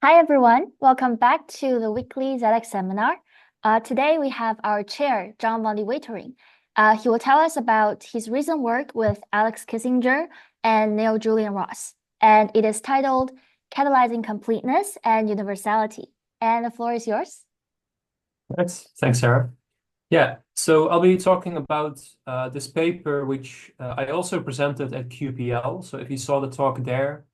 Hi everyone, welcome back to the weekly ZX seminar. Today we have our chair, John von Wetering. He will tell us about his recent work with Alex Kissinger and Neil Julian Ross, and it is titled Catalyzing Completeness and Universality. And the floor is yours. Thanks, Sarah. Yeah, so I'll be talking about this paper, which I also presented at QPL. So if you saw the talk there,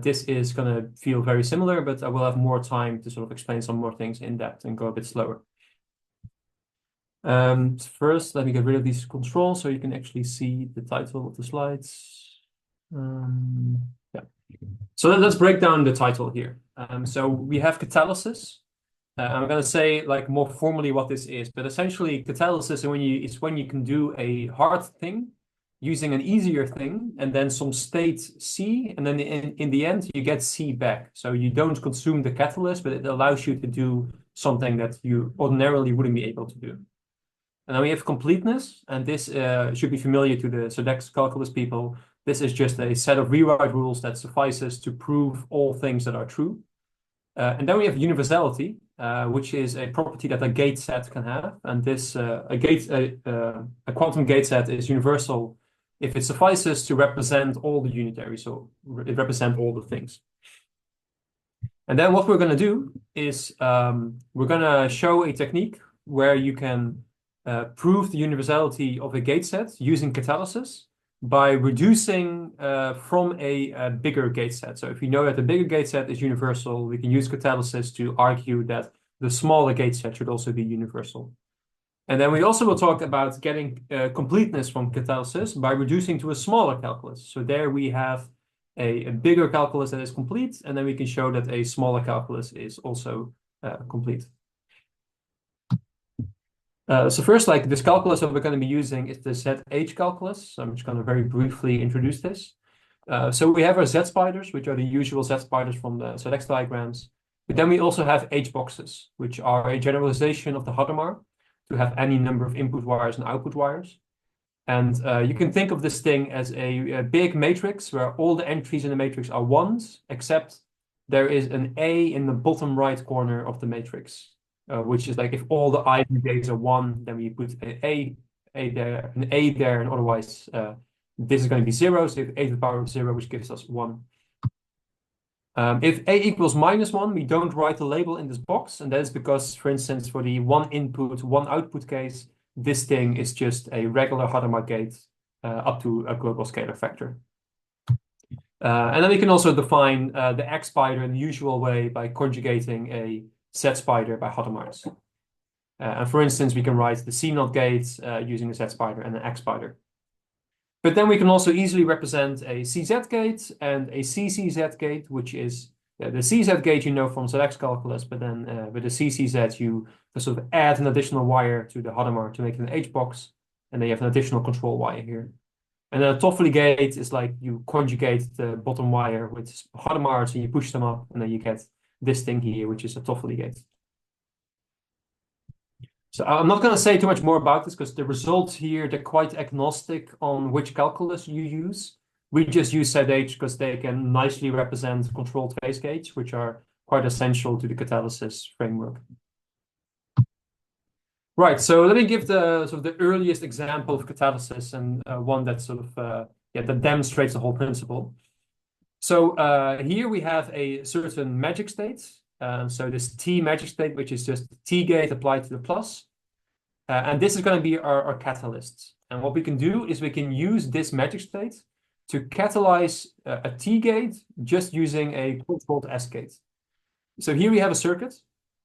this is going to feel very similar, but I will have more time to sort of explain some more things in depth and go a bit slower. First, let me get rid of these controls so you can actually see the title of the slides. Yeah. So let's break down the title here. So we have catalysis. I'm going to say like more formally what this is, but essentially catalysis is when you can do a hard thing using an easier thing and then some state C, and then in the end you get C back. So you don't consume the catalyst, but it allows you to do something that you ordinarily wouldn't be able to do. And then we have completeness, and this should be familiar to the SEDEX calculus people. This is just a set of rewrite rules that suffices to prove all things that are true. And then we have universality, which is a property that a gate set can have. And this a quantum gate set is universal if it suffices to represent all the unitary, so it represents all the things. And then what we're going to do is we're going to show a technique where you can prove the universality of a gate set using catalysis by reducing from a bigger gate set. So if you know that the bigger gate set is universal, we can use catalysis to argue that the smaller gate set should also be universal. And then we also will talk about getting completeness from catalysis by reducing to a smaller calculus. So there we have a bigger calculus that is complete, and then we can show that a smaller calculus is also complete. So first, like this calculus that we're going to be using is the ZH calculus. So I'm just going to very briefly introduce this. So we have our Z spiders, which are the usual Z spiders from the ZX diagrams. But then we also have H boxes, which are a generalization of the Hadamard to have any number of input wires and output wires. And you can think of this thing as a big matrix where all the entries in the matrix are ones, except there is an A in the bottom right corner of the matrix. Which is like if all the ij's are one, then we put an A there, and otherwise this is going to be zero. So if A to the power of zero, which gives us one. If A equals -1, we don't write the label in this box, and that is because, for instance, for the one input, one output case, this thing is just a regular Hadamard gate up to a global scalar factor. And then we can also define the X spider in the usual way by conjugating a Z spider by Hadamards. And for instance, we can write the C0 gate using a Z spider and an X spider. But then we can also easily represent a CZ gate and a CCZ gate, which is the CZ gate you know from ZX calculus, but then with the CCZ you sort of add an additional wire to the Hadamard to make it an H box, and then you have an additional control wire here. And then a Toffoli gate is like you conjugate the bottom wire with Hadamards and you push them up, and then you get this thing here, which is a Toffoli gate. So I'm not going to say too much more about this because the results here, they're quite agnostic on which calculus you use. We just use ZH because they can nicely represent controlled phase gates, which are quite essential to the catalysis framework. Right, so let me give the sort of the earliest example of catalysis and one that sort of that demonstrates the whole principle. So here we have a certain magic state. So this T magic state, which is just T gate applied to the plus. And this is going to be our catalyst. And what we can do is we can use this magic state to catalyze a T gate just using a controlled S gate. So here we have a circuit,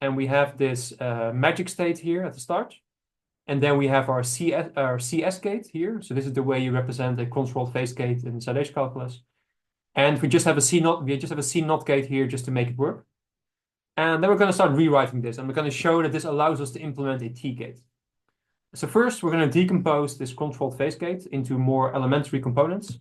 and we have this magic state here at the start. And then we have our CS gate here. So this is the way you represent a controlled phase gate in ZH calculus. And we just have a C0 gate here just to make it work. And then we're going to start rewriting this, and we're going to show that this allows us to implement a T gate. So first, we're going to decompose this controlled phase gate into more elementary components.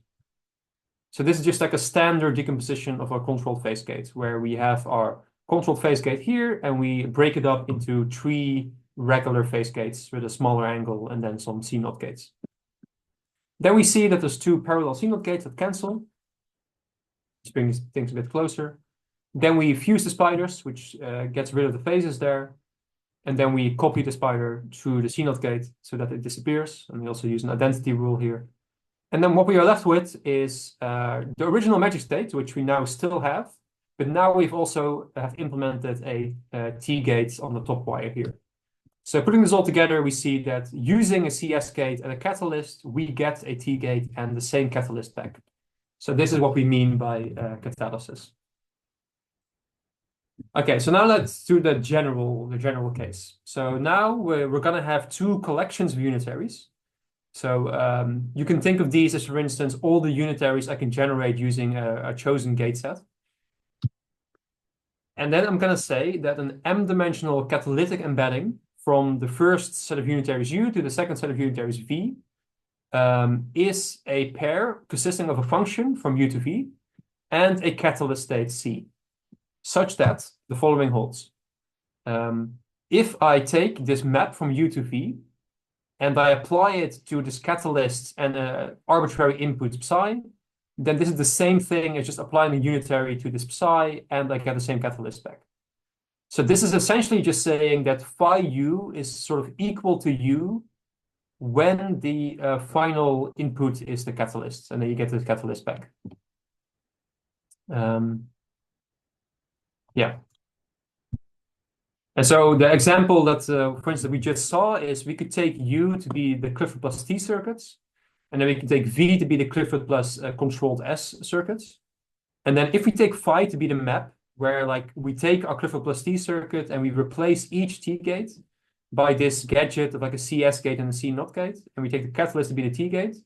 So this is just like a standard decomposition of our controlled phase gate, where we have our controlled phase gate here, and we break it up into 3 regular phase gates with a smaller angle, and then some C0 gates. Then we see that there's 2 parallel C0 gates that cancel. Let's bring these things a bit closer. Then we fuse the spiders, which gets rid of the phases there. And then we copy the spider through the CNOT gate so that it disappears. And we also use an identity rule here. And then what we are left with is the original magic state, which we now still have. But now we've also have implemented a T gate on the top wire here. So putting this all together, we see that using a CS gate and a catalyst, we get a T gate and the same catalyst back. So this is what we mean by catalysis. Okay, so now let's do the general case. So now we're going to have two collections of unitaries. So you can think of these as, for instance, all the unitaries I can generate using a chosen gate set. And then I'm going to say that an m-dimensional catalytic embedding from the first set of unitaries U to the second set of unitaries V is a pair consisting of a function from U to V and a catalyst state C, such that the following holds. If I take this map from U to V and I apply it to this catalyst and an arbitrary input psi, then this is the same thing as just applying a unitary to this psi and I get the same catalyst back. So this is essentially just saying that phi u is sort of equal to u when the final input is the catalyst, and then you get the catalyst back. Yeah. And so the example that, for instance, we just saw is we could take U to be the Clifford plus T circuits, and then we can take V to be the Clifford plus controlled S circuits. And then if we take phi to be the map, where like we take our Clifford plus T circuit and we replace each T gate by this gadget of like a CS gate and a C not gate, and we take the catalyst to be the T gate,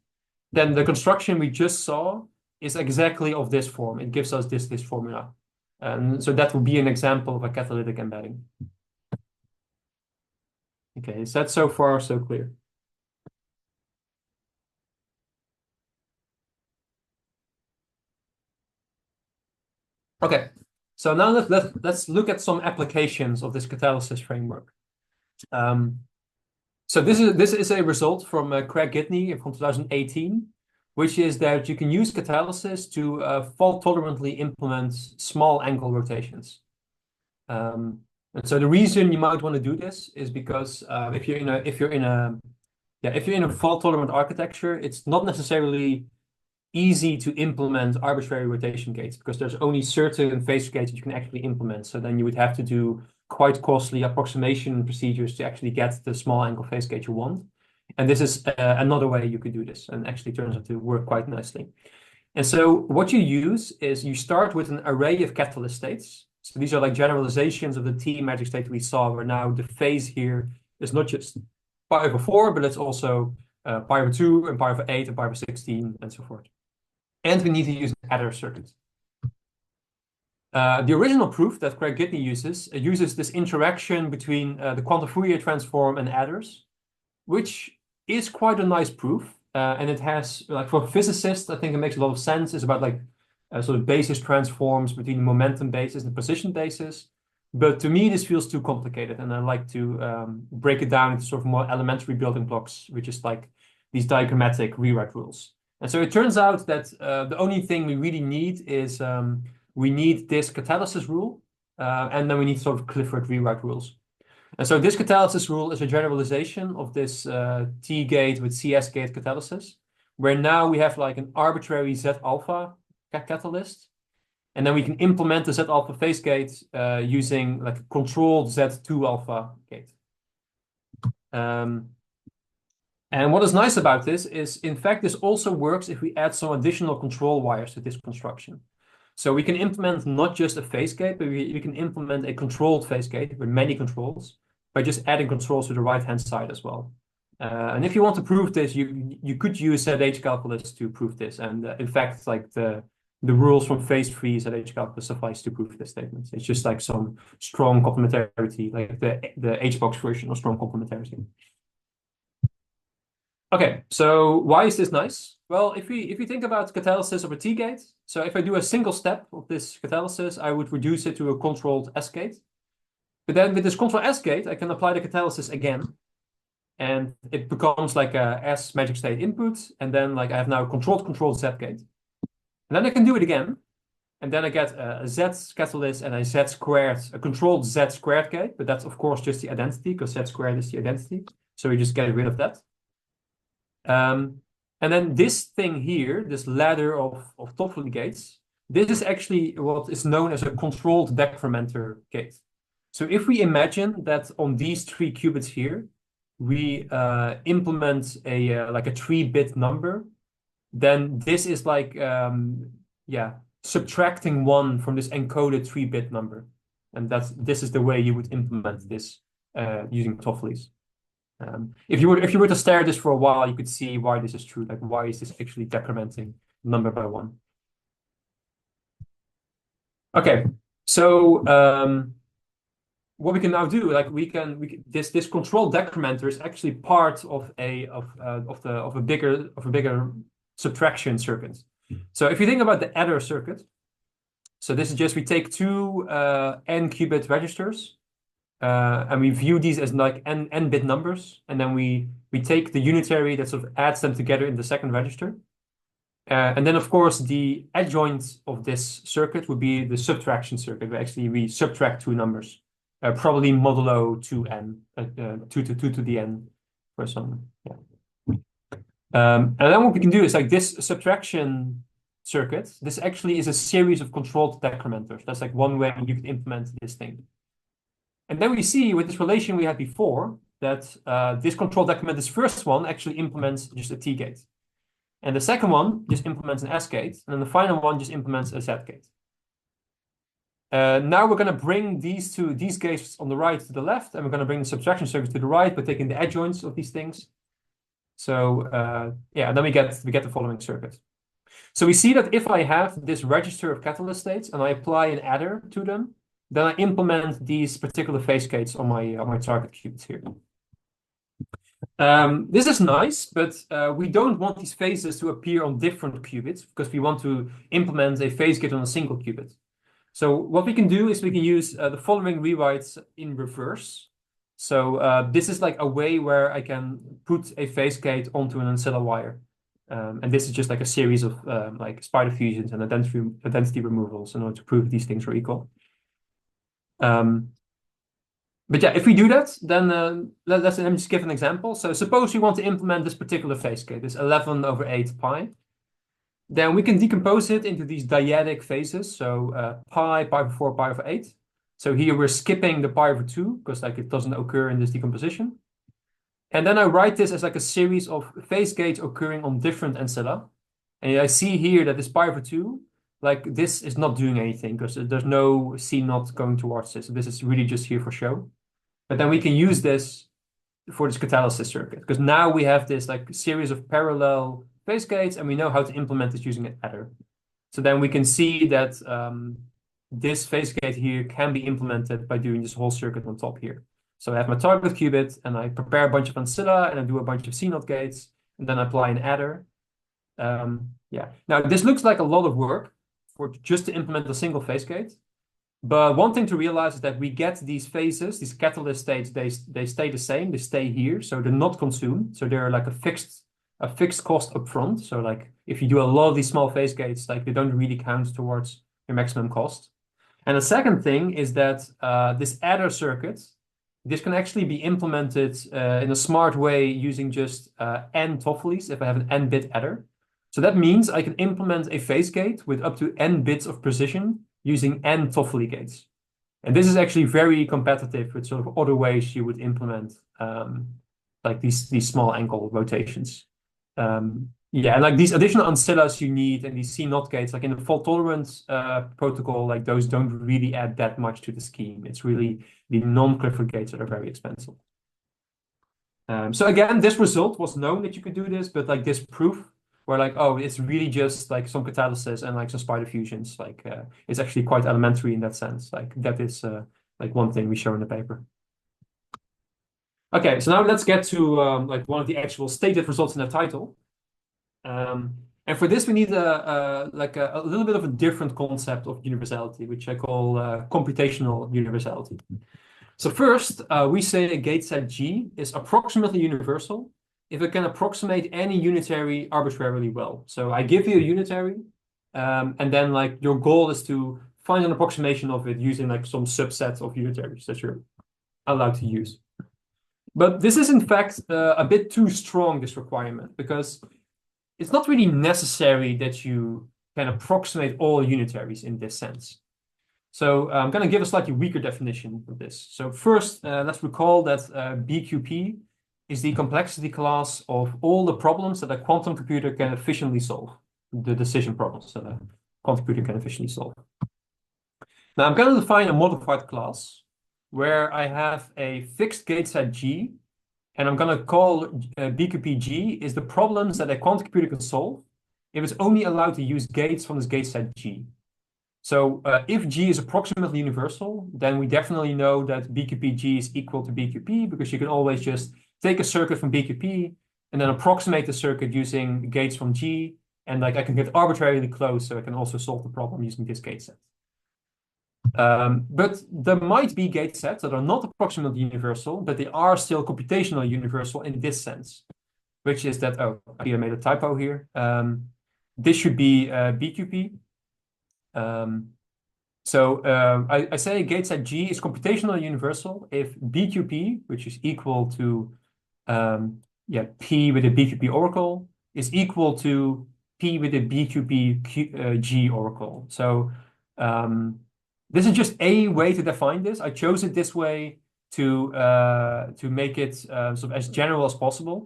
then the construction we just saw is exactly of this form. It gives us this formula. And so that will be an example of a catalytic embedding. Okay, is that so far so clear? Okay, so now let's look at some applications of this catalysis framework. So this is a result from Craig Gidney from 2018, which is that you can use catalysis to fault tolerantly implement small angle rotations. And so the reason you might want to do this is because if you're in a fault tolerant architecture, it's not necessarily easy to implement arbitrary rotation gates because there's only certain phase gates you can actually implement. So then you would have to do quite costly approximation procedures to actually get the small angle phase gate you want. And this is another way you could do this, and actually turns out to work quite nicely. And so what you use is you start with an array of catalyst states. So these are like generalizations of the T magic state we saw, where now the phase here is not just pi over 4, but it's also pi over 2 and pi over 8 and pi over 16 and so forth. And we need to use an adder circuit. The original proof that Craig Gidney uses this interaction between the quantum Fourier transform and adders, which is quite a nice proof. And it has, like for physicists, I think it makes a lot of sense. It's about like sort of basis transforms between the momentum basis and the position basis. But to me, this feels too complicated. And I like to break it down into sort of more elementary building blocks, which is like these diagrammatic rewrite rules. And so it turns out that the only thing we really need is we need this catalysis rule, and then we need sort of Clifford rewrite rules. And so this catalysis rule is a generalization of this T gate with CS gate catalysis, where now we have like an arbitrary Z alpha catalyst, and then we can implement the Z alpha phase gate using like a controlled Z2 alpha gate. And what is nice about this is, in fact, this also works if we add some additional control wires to this construction. So we can implement not just a phase gate, but we can implement a controlled phase gate with many controls by just adding controls to the right-hand side as well. And if you want to prove this, you could use ZH calculus to prove this. And in fact, like the rules from phase 3 ZH calculus suffice to prove this statement. It's just like some strong complementarity, like the HBox version of strong complementarity. Okay, so why is this nice? Well, if we think about catalysis of a T gate, so if I do a single step of this catalysis, I would reduce it to a controlled S gate. But then with this control S gate, I can apply the catalysis again, and it becomes like a S magic state input, and then like I have now a controlled Z gate. And then I can do it again, And then I get a Z catalyst and a Z squared, a controlled Z squared gate, but that's of course just the identity because Z squared is the identity. So we just get rid of that. And then this thing here, this ladder of Toffoli gates, this is actually what is known as a controlled decrementer gate. So if we imagine that on these 3 qubits here, we implement a like a 3-bit number, then this is like subtracting 1 from this encoded 3-bit number, and this is the way you would implement this using Toffoli's. If you were to stare at this for a while, you could see why this is true. Like, why is this actually decrementing number by 1? Okay, so what we can now do, like this controlled decrementer is actually part of a bigger subtraction circuit. So if you think about the adder circuit, so this is just we take 2 n-qubit registers, and we view these as like n-bit numbers, and then we take the unitary that sort of adds them together in the second register. And then, of course, the adjoint of this circuit would be the subtraction circuit, where actually we subtract 2 numbers, probably modulo 2n, 2 to the n for some. Yeah. And then what we can do is like this subtraction circuit, this actually is a series of controlled decrementers. That's like one way you could implement this thing. And then we see with this relation we had before that this controlled decrement, this first one actually implements just a T gate. And the second one just implements an S gate. And then the final one just implements a Z gate. Now we're going to bring these gates on the right to the left, and we're going to bring the subtraction circuit to the right by taking the adjoints of these things. So and then we get the following circuit. So we see that if I have this register of catalyst states and I apply an adder to them, then I implement these particular phase gates on my target qubits here. This is nice, but we don't want these phases to appear on different qubits because we want to implement a phase gate on a single qubit. So what we can do is we can use the following rewrites in reverse. So this is like a way where I can put a phase gate onto an ancilla wire. And this is just like a series of like spider fusions and identity removals in order to prove these things are equal. But yeah, if we do that, then let me just give an example. So suppose we want to implement this particular phase gate, this 11/8 pi. Then we can decompose it into these dyadic phases. So pi, pi over 4, pi over 8. So here we're skipping the pi over 2 because like it doesn't occur in this decomposition. And then I write this as like a series of phase gates occurring on different ancilla. And I see here that this pi over 2, like this is not doing anything because there's no C naught going towards this. So this is really just here for show. But then we can use this for this catalysis circuit because now we have this like series of parallel phase gates and we know how to implement this using an adder. So then we can see that this phase gate here can be implemented by doing this whole circuit on top here. So I have my target qubit and I prepare a bunch of ancilla and I do a bunch of C naught gates and then I apply an adder. Now this looks like a lot of work for just to implement a single phase gate. But one thing to realize is that we get these phases, these catalyst states, they stay the same, they stay here, so they're not consumed. So they're like a fixed cost upfront. So like if you do a lot of these small phase gates, like they don't really count towards your maximum cost. And the second thing is that this adder circuit, this can actually be implemented in a smart way using just n Toffoli's if I have an n-bit adder. So that means I can implement a phase gate with up to n bits of precision using n Toffoli gates. And this is actually very competitive with sort of other ways you would implement like these small angle rotations. And like these additional ancillas you need and these C naught gates, like in the fault tolerance protocol, like those don't really add that much to the scheme. It's really the non-Clifford gates that are very expensive. So again, this result was known that you could do this, but like this proof where like, oh, it's really just like some catalysis and like some spider fusions, like it's actually quite elementary in that sense. Like that is like one thing we show in the paper. Okay, so now let's get to like one of the actual stated results in the title. And for this, we need a little bit of a different concept of universality, which I call computational universality. So first, we say a gate set G is approximately universal if it can approximate any unitary arbitrarily well. So I give you a unitary, And then like your goal is to find an approximation of it using like some subset of unitaries that you're allowed to use. But this is in fact a bit too strong, this requirement, because it's not really necessary that you can approximate all unitaries in this sense. So I'm going to give a slightly weaker definition of this. So first, let's recall that BQP is the complexity class of all the problems that a quantum computer can efficiently solve, the decision problems that a quantum computer can efficiently solve. Now I'm going to define a modified class where I have a fixed gate set G, and I'm going to call BQP G is the problems that a quantum computer can solve if it's only allowed to use gates from this gate set G. So if G is approximately universal, then we definitely know that BQP G is equal to BQP, because you can always just take a circuit from BQP and then approximate the circuit using gates from G, and like I can get arbitrarily close, so I can also solve the problem using this gate set. But there might be gate sets that are not approximately universal, but they are still computationally universal in this sense, which is that, oh, I made a typo here. This should be BQP. I say gate set G is computationally universal if BQP, which is equal to P with a BQP oracle, is equal to P with a BQP G oracle. So this is just a way to define this. I chose it this way to make it sort of as general as possible.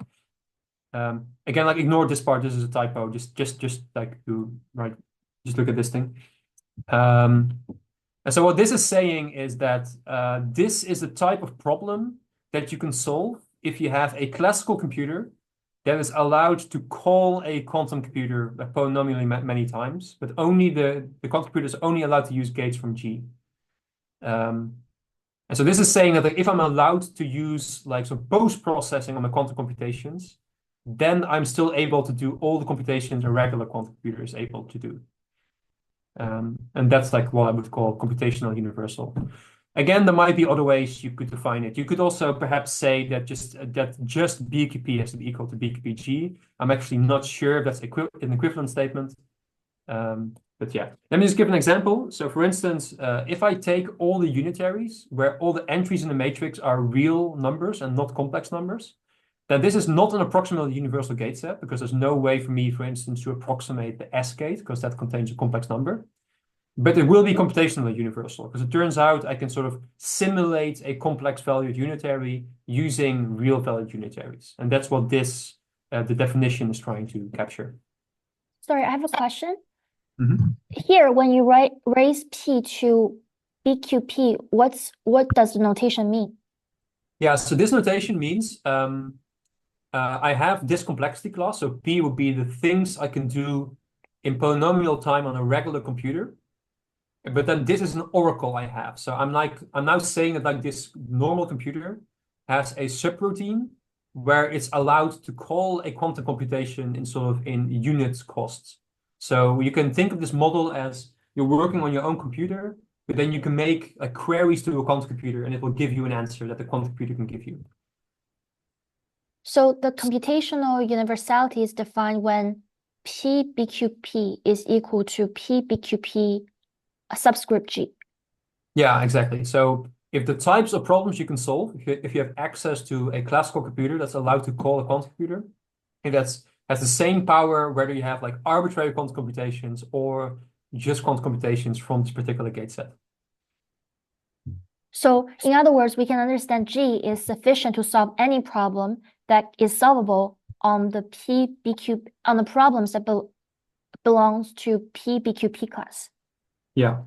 Again, like ignore this part. This is a typo. Just like to just look at this thing. And so what this is saying is that this is the type of problem that you can solve if you have a classical computer that is allowed to call a quantum computer polynomially many times, but only the quantum computer is only allowed to use gates from G. And so this is saying that like, if I'm allowed to use like some post-processing on my quantum computations, then I'm still able to do all the computations a regular quantum computer is able to do. And that's like what I would call computational universal. Again, there might be other ways you could define it. You could also perhaps say that just BQP has to be equal to BQPG. I'm actually not sure if that's an equivalent statement. But yeah, let me just give an example. So for instance, if I take all the unitaries where all the entries in the matrix are real numbers and not complex numbers, then this is not an approximately universal gate set, because there's no way for me, for instance, to approximate the S gate, because that contains a complex number. But it will be computationally universal, because it turns out I can sort of simulate a complex valued unitary using real valued unitaries. And that's what this, the definition is trying to capture. Sorry, I have a question. Here, when you raise P to BQP, what does the notation mean? Yeah, so this notation means I have this complexity class. So P would be the things I can do in polynomial time on a regular computer. But then this is an oracle I have. So I'm now saying that like this normal computer has a subroutine where it's allowed to call a quantum computation in unit costs. So you can think of this model as you're working on your own computer, but then you can make queries to a quantum computer, and it will give you an answer that the quantum computer can give you. So the computational universality is defined when P_BQP is equal to P_BQP subscript G. Yeah, exactly. So if the types of problems you can solve, if you have access to a classical computer that's allowed to call a quantum computer, if that's has the same power whether you have like arbitrary quantum computations or just quantum computations from this particular gate set. So in other words, we can understand G is sufficient to solve any problem that is solvable on the P_BQ on the problems that belongs to P_BQP class. Yeah.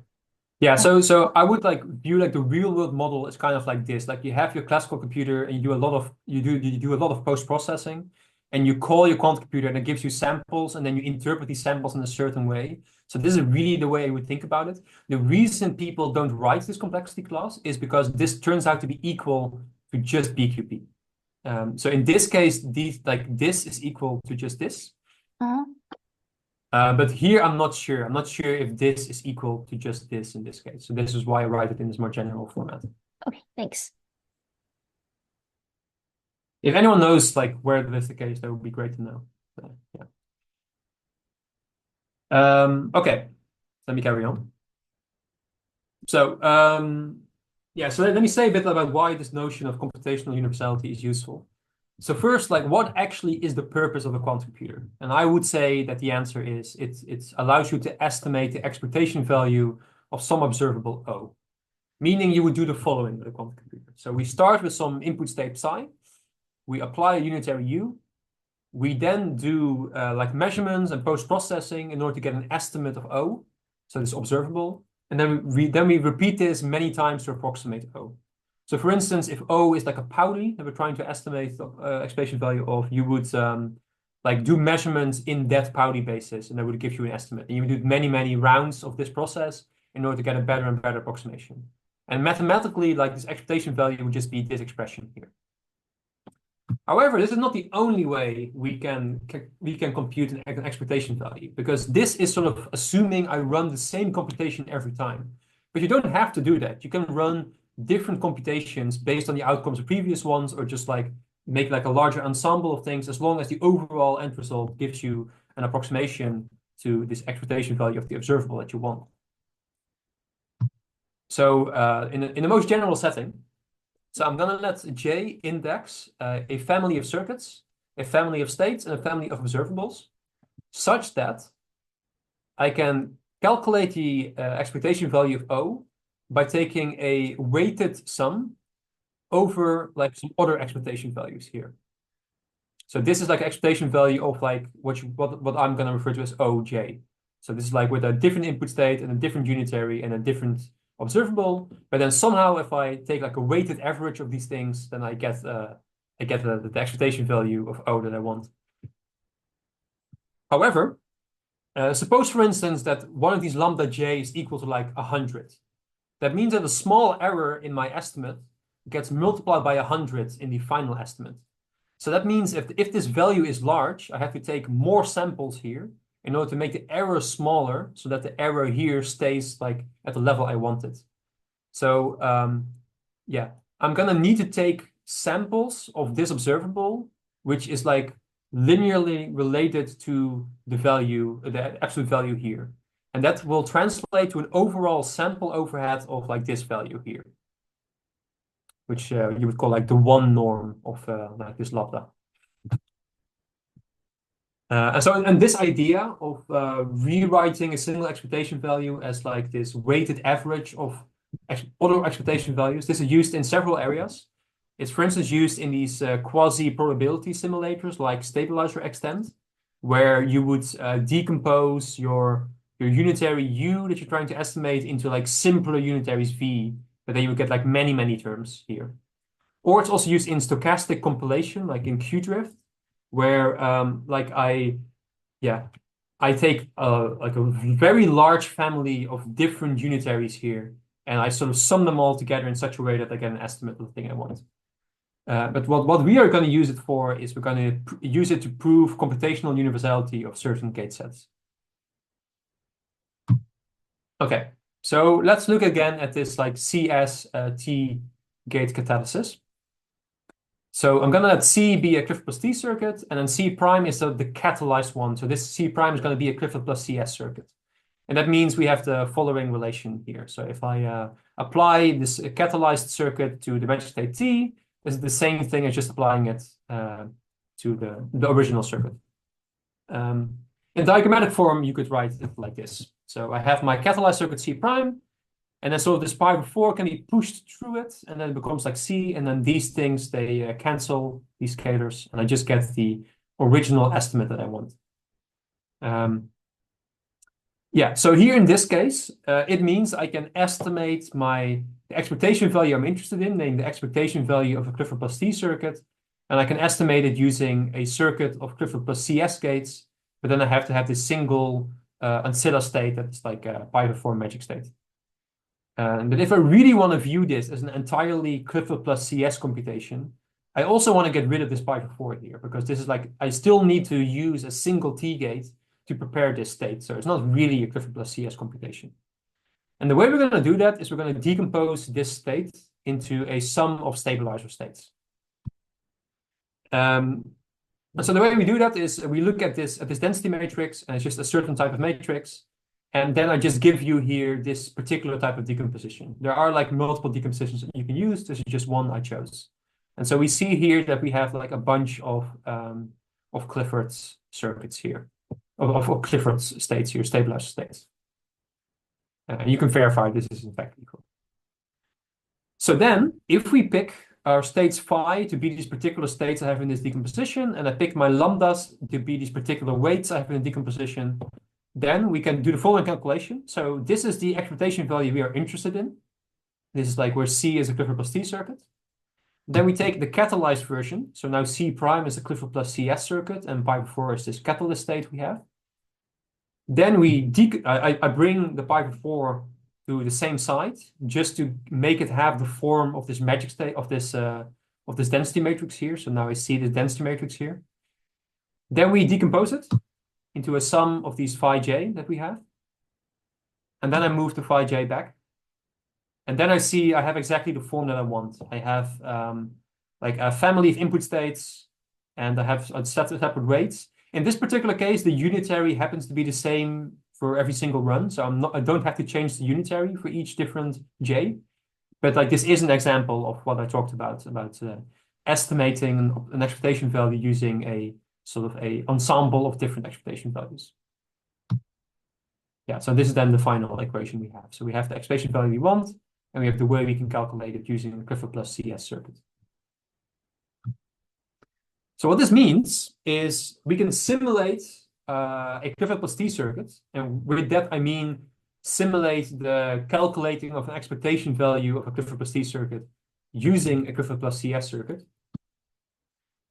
Yeah, so I would like view like the real world model is kind of like this. Like you have your classical computer and you do a lot of post-processing, and you call your quantum computer and it gives you samples, and then you interpret these samples in a certain way. So this is really the way I would think about it. The reason people don't write this complexity class is because this turns out to be equal to just BQP. So in this case, this is equal to just this. But here I'm not sure. I'm not sure if this is equal to just this in this case. So this is why I write it in this more general format. Okay, thanks. If anyone knows like where this is the case, that would be great to know. Yeah. Okay, let me carry on. So, yeah, so let me say a bit about why this notion of computational universality is useful. So first, like, what actually is the purpose of a quantum computer? And I would say that the answer is it allows you to estimate the expectation value of some observable O, meaning you would do the following with a quantum computer. So we start with some input state psi, we apply a unitary U, we then do like measurements and post-processing in order to get an estimate of O, so it's observable. And then we repeat this many times to approximate O. So for instance, if O is like a Pauli that we're trying to estimate the expectation value of, you would like do measurements in that Pauli basis, and that would give you an estimate. And you would do many, many rounds of this process in order to get a better and better approximation. And mathematically, like this expectation value would just be this expression here. However, this is not the only way we can compute an expectation value, because this is sort of assuming I run the same computation every time. But you don't have to do that. You can run different computations based on the outcomes of previous ones, or just like make like a larger ensemble of things, as long as the overall end result gives you an approximation to this expectation value of the observable that you want. So in the most general setting, so I'm going to let J index a family of circuits, a family of states, and a family of observables, such that I can calculate the expectation value of O by taking a weighted sum over like some other expectation values here. So this is like expectation value of like what I'm going to refer to as OJ. So this is like with a different input state and a different unitary and a different observable. But then somehow if I take like a weighted average of these things, then I get the expectation value of O that I want. However, suppose for instance that one of these lambda j is equal to like 100. That means that a small error in my estimate gets multiplied by 100 in the final estimate. So that means if this value is large, I have to take more samples here in order to make the error smaller, so that the error here stays like at the level I wanted. So yeah, I'm gonna need to take samples of this observable, which is like linearly related to the value, the absolute value here. And that will translate to an overall sample overhead of like this value here, which you would call like the one norm of like this lambda. And this idea of rewriting a single expectation value as like this weighted average of other expectation values, this is used in several areas. It's, for instance, used in these quasi-probability simulators like stabilizer extent, where you would decompose your unitary U that you're trying to estimate into like simpler unitaries V, but then you would get like many, many terms here. Or it's also used in stochastic compilation, like in Qdrift, where like I take like a very large family of different unitaries here, and I sort of sum them all together in such a way that I get an estimate of the thing I want. But what we are going to use it for is we're going to use it to prove computational universality of certain gate sets. Okay, so let's look again at this like CS+T gate catalysis. So I'm going to let C be a Clifford+T circuit, and then C prime is the catalyzed one. So this C prime is going to be a Clifford+CS circuit. And that means we have the following relation here. So if I apply this catalyzed circuit to the magic state T, this is the same thing as just applying it to the original circuit. In diagrammatic form, you could write it like this. So I have my catalyzed circuit C prime, and then so this pi over 4 can be pushed through it, and then it becomes like C, and then these things, they cancel, these scalars, and I just get the original estimate that I want. Yeah, so here in this case, it means I can estimate the expectation value I'm interested in, namely the expectation value of a Clifford+T circuit, and I can estimate it using a circuit of Clifford+CS gates, but then I have to have this single ancilla state that's like a pi over 4 magic state. But if I really want to view this as an entirely Clifford+CS computation, I also want to get rid of this pi over 4 here, because this is like, I still need to use a single T gate to prepare this state. So it's not really a Clifford+CS computation. And the way we're going to do that is we're going to decompose this state into a sum of stabilizer states. And so the way we do that is we look at this density matrix, and it's just a certain type of matrix. And then I just give you here this particular type of decomposition. There are like multiple decompositions that you can use. This is just one I chose. And so we see here that we have like a bunch of Clifford's circuits here, of Clifford's states here, stabilized states. And you can verify this is in fact equal. So then, if we pick our states phi to be these particular states I have in this decomposition, and I pick my lambdas to be these particular weights I have in the decomposition, then we can do the following calculation. So this is the expectation value we are interested in. This is like where C is a Clifford plus T circuit. Then we take the catalyzed version. So now C prime is a Clifford plus CS circuit, and pi 4 is this catalyst state we have. Then I bring the pi 4 to the same side just to make it have the form of this magic state of this density matrix here. So now I see the density matrix here. Then we decompose it into a sum of these phi j that we have. And then I move the phi j back. And then I see I have exactly the form that I want. I have like a family of input states, and I have a set of separate weights. In this particular case, the unitary happens to be the same for every single run. So I don't have to change the unitary for each different j. But like this is an example of what I talked about estimating an expectation value using a sort of a ensemble of different expectation values. Yeah, so this is then the final equation we have. So we have the expectation value we want, and we have the way we can calculate it using the Clifford plus CS circuit. So what this means is we can simulate a Clifford plus T circuit, and with that I mean simulate the calculating of an expectation value of a Clifford plus T circuit using a Clifford plus CS circuit.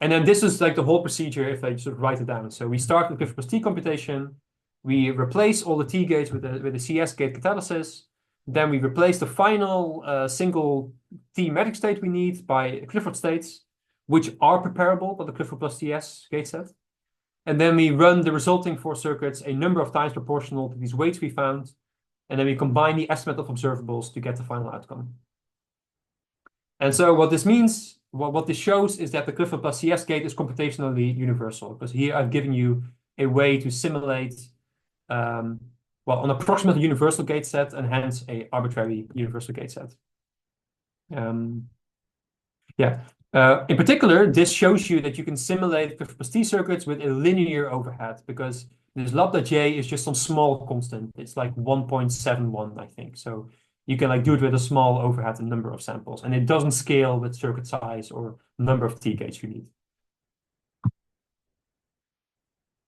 And then this is like the whole procedure if I sort of write it down. So we start with Clifford plus T computation, we replace all the T gates with the CS gate catalysis, then we replace the final single T magic state we need by Clifford states, which are preparable by the Clifford plus TS gate set. And then we run the resulting four circuits a number of times proportional to these weights we found. And then we combine the estimate of observables to get the final outcome. And so what this means, what this shows is that the Clifford plus CS gate is computationally universal, because here I've given you a way to simulate an approximately universal gate set and hence a arbitrary universal gate set. In particular, this shows you that you can simulate Clifford plus T circuits with a linear overhead, because this lambda j is just some small constant. It's like 1.71, I think. So you can like do it with a small overhead and number of samples, and it doesn't scale with circuit size or number of T gates you need.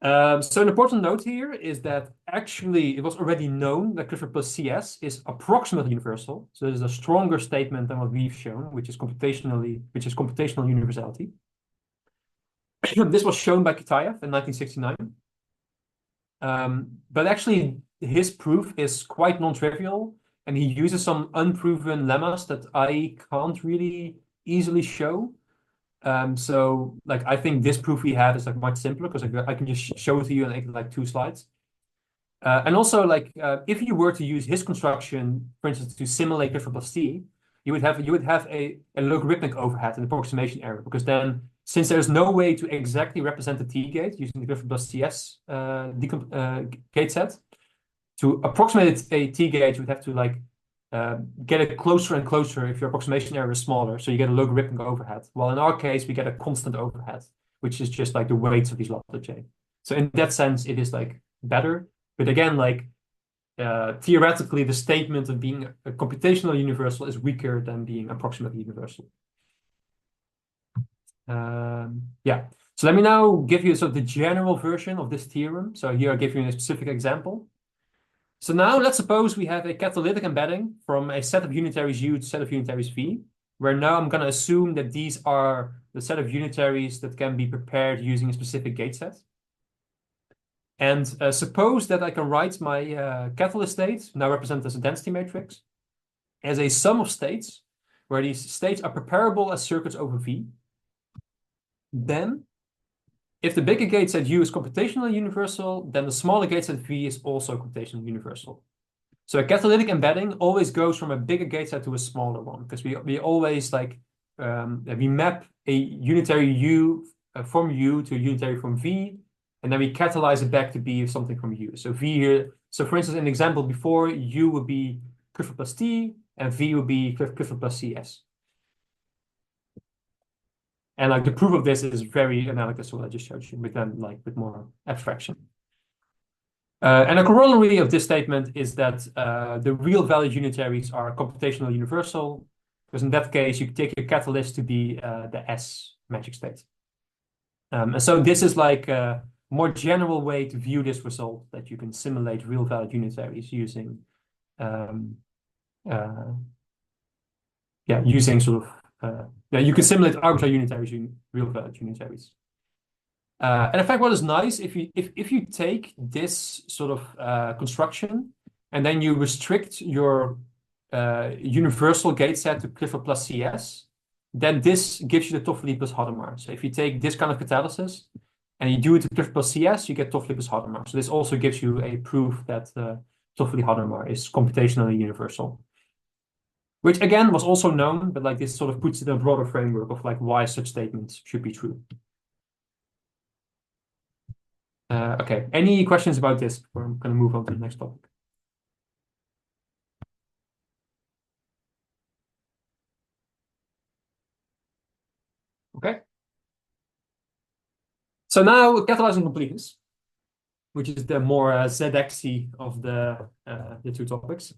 So an important note here is that actually it was already known that Clifford plus CS is approximately universal. So this is a stronger statement than what we've shown, which is computational universality. This was shown by Kitaev in 1969. But actually his proof is quite non-trivial, and he uses some unproven lemmas that I can't really easily show. So like I think this proof we have is like much simpler, because I can just show it to you in like 2 slides. And also like if you were to use his construction, for instance, to simulate Clifford plus T, you would have a logarithmic overhead and approximation error, because then since there's no way to exactly represent the T gate using the Clifford plus TS gate set, to approximate a T gate, you would have to like get it closer and closer if your approximation error is smaller, so you get a logarithmic overhead. While in our case, we get a constant overhead, which is just like the weights of these lambda j. So in that sense, it is like better. But again, like theoretically, the statement of being a computational universal is weaker than being approximately universal. So let me now give you sort of the general version of this theorem. So here I give you a specific example. So now let's suppose we have a catalytic embedding from a set of unitaries U to a set of unitaries V, where now I'm going to assume that these are the set of unitaries that can be prepared using a specific gate set. And suppose that I can write my catalyst state, now represented as a density matrix, as a sum of states, where these states are preparable as circuits over V. Then, if the bigger gate set U is computationally universal, then the smaller gate set V is also computationally universal. So a catalytic embedding always goes from a bigger gate set to a smaller one, because we always like we map a unitary U from U to a unitary from V, and then we catalyze it back to be something from U. So V here, so for instance, in the example before, U would be Clifford plus T, and V would be Clifford plus CS. And like the proof of this is very analogous to what I just showed you, but then like with more abstraction. And a corollary of this statement is that the real value unitaries are computationally universal, because in that case, you take your catalyst to be the S magic state. And so this is like a more general way to view this result, that you can simulate real value unitaries using, using sort of, you can simulate arbitrary unitaries using real value unitaries. And in fact, what is nice, if you take this sort of construction and then you restrict your universal gate set to Clifford plus CS, then this gives you the Toffoli+Hadamard. So if you take this kind of catalysis and you do it to Clifford plus CS, you get Toffoli+Hadamard. So this also gives you a proof that Toffoli+Hadamard is computationally universal, which again was also known, but like this sort of puts it in a broader framework of like why such statements should be true. Okay, any questions about this before I'm going to move on to the next topic? Okay. So now catalyzing completeness, which is the more ZXy of the two topics.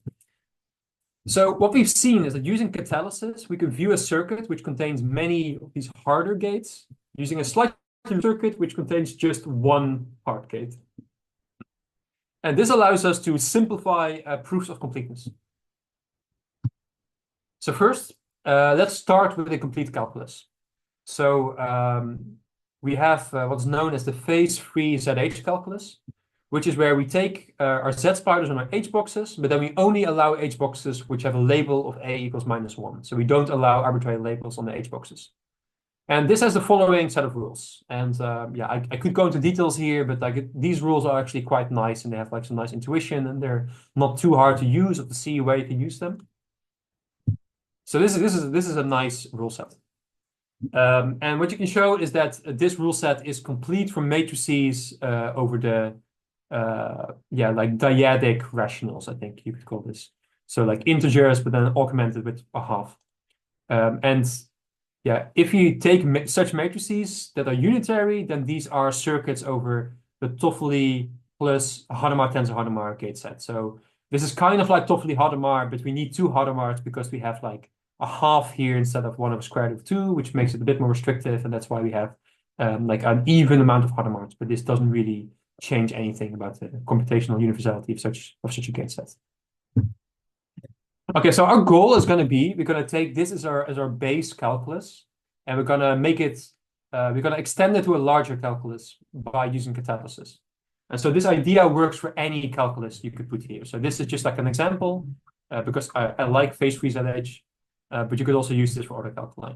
So what we've seen is that using catalysis, we can view a circuit which contains many of these harder gates using a slightly circuit which contains just one hard gate. And this allows us to simplify proofs of completeness. So first, let's start with a complete calculus. So we have what's known as the phase-free ZH calculus, which is where we take our Z spiders on our H boxes, but then we only allow H boxes which have a label of A equals -1. So we don't allow arbitrary labels on the H boxes. And this has the following set of rules. And I could go into details here, but like these rules are actually quite nice, and they have like some nice intuition, and they're not too hard to use or to see where you can use them. So this is a nice rule set. And what you can show is that this rule set is complete for matrices over the like dyadic rationals, I think you could call this. So like integers, but then augmented with a half. If you take such matrices that are unitary, then these are circuits over the Toffoli plus Hadamard tensor Hadamard gate set. So this is kind of like Toffoli-Hadamard, but we need two Hadamards because we have like a half here instead of 1/√2, which makes it a bit more restrictive, and that's why we have like an even amount of Hadamards. But this doesn't really change anything about the computational universality of such a gate set. Okay, so our goal is going to be, we're going to take this as our base calculus, and we're going to make it, we're going to extend it to a larger calculus by using catalysis. And so this idea works for any calculus you could put here. So this is just like an example, because I like phase-free ZH, but you could also use this for other calculi.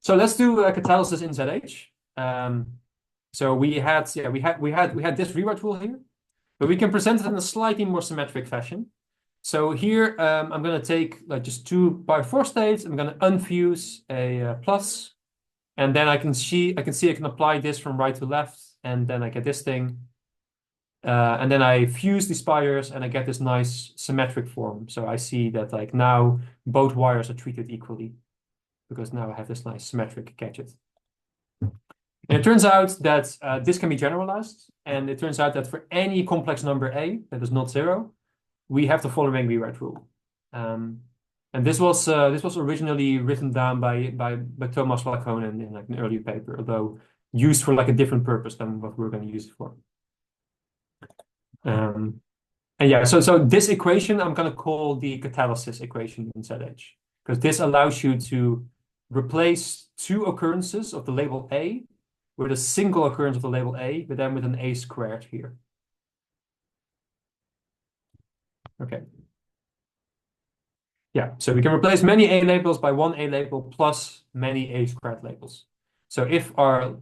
So let's do catalysis in ZH. So we had this rewrite rule here, but we can present it in a slightly more symmetric fashion. So here I'm going to take like just 2/4 states. I'm going to unfuse a plus, and then I can apply this from right to left, and then I get this thing. And then I fuse these spiders, and I get this nice symmetric form. So I see that like now both wires are treated equally, because now I have this nice symmetric gadget. And it turns out that this can be generalized, and it turns out that for any complex number A that is not 0, we have the following rewrite rule. And this was originally written down by Thomas Laconen in like an earlier paper, although used for like a different purpose than what we're going to use it for. And yeah, so this equation I'm going to call the catalysis equation in ZH, because this allows you to replace two occurrences of the label A with a single occurrence of the label A, but then with an A squared here. Okay. Yeah, so we can replace many A labels by one A label plus many A squared labels. So if our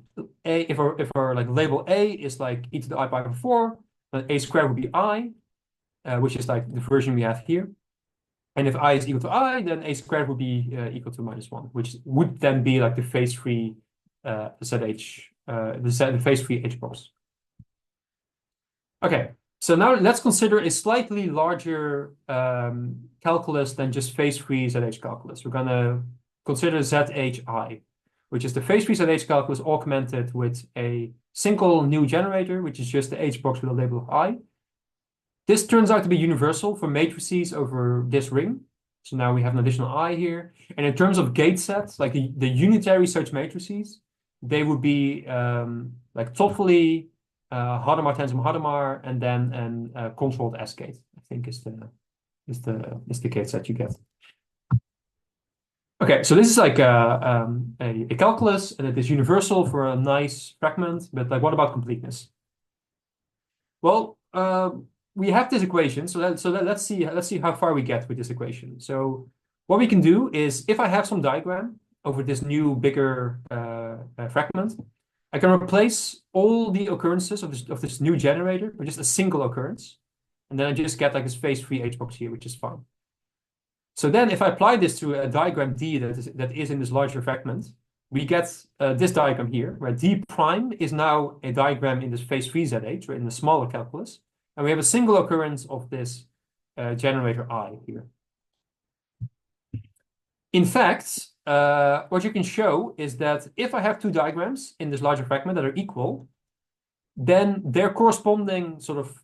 like label A is like e to the I/4, then A squared would be I, which is like the version we have here. And if I is equal to I, then A squared would be equal to -1, which would then be like the phase-free ZH, the phase-free H box. Okay, so now let's consider a slightly larger calculus than just phase-free ZH calculus. We're going to consider ZHI, which is the phase-free ZH calculus augmented with a single new generator, which is just the H box with a label of I. This turns out to be universal for matrices over this ring. So now we have an additional I here. And in terms of gate sets, like the unitary such matrices, they would be like Toffoli, Hadamard, Hadamard, and then a controlled S gate, I think is the gate set you get. Okay, so this is like a calculus, and it is universal for a nice fragment, but like what about completeness? Well, we have this equation, so let's see how far we get with this equation. So what we can do is, if I have some diagram over this new bigger fragment, I can replace all the occurrences of this new generator with just a single occurrence, and then I just get like this phase-free H box here, which is fine. So then, if I apply this to a diagram D that is in this larger fragment, we get this diagram here, where D prime is now a diagram in this phase-free ZH, or in the smaller calculus. And we have a single occurrence of this generator I here. In fact, what you can show is that if I have two diagrams in this larger fragment that are equal, then their corresponding sort of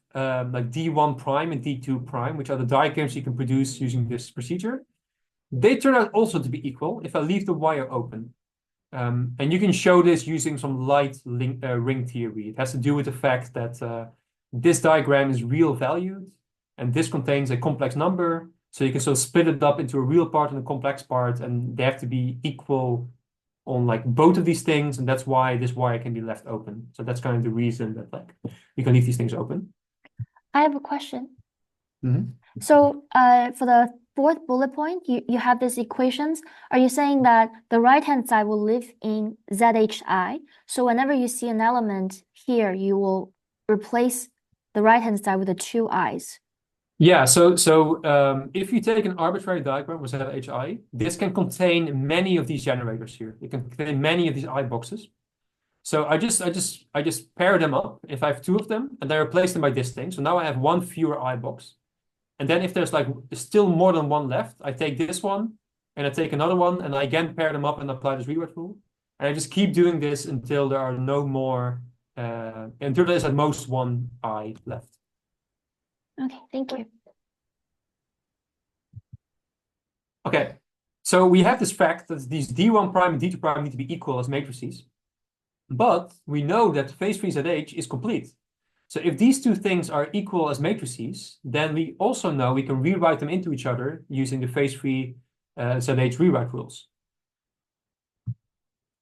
like D1 prime and D2 prime, which are the diagrams you can produce using this procedure, they turn out also to be equal if I leave the wire open. And you can show this using some light ring theory. It has to do with the fact that this diagram is real valued, and this contains a complex number. So you can sort of split it up into a real part and a complex part, and they have to be equal on like both of these things, and that's why this wire can be left open. So that's kind of the reason that like you can leave these things open. I have a question. Mm-hmm. So for the fourth bullet point, you have these equations. Are you saying that the right-hand side will live in ZHI? So whenever you see an element here, you will replace the right-hand side with the two I's. Yeah, so if you take an arbitrary diagram with ZHI, this can contain many of these generators here. It can contain many of these I boxes. So I just pair them up if I have two of them, and then replace them by this thing. So now I have one fewer I box. And then if there's like still more than one left, I take this one and I take another one, and I again pair them up and apply this rewrite rule. And I just keep doing this until there are no more, until there's at most one I left. Okay, thank you. Okay, so we have this fact that these D1 prime and D2 prime need to be equal as matrices. But we know that phase-free ZH is complete. So if these two things are equal as matrices, then we also know we can rewrite them into each other using the phase-free ZH rewrite rules.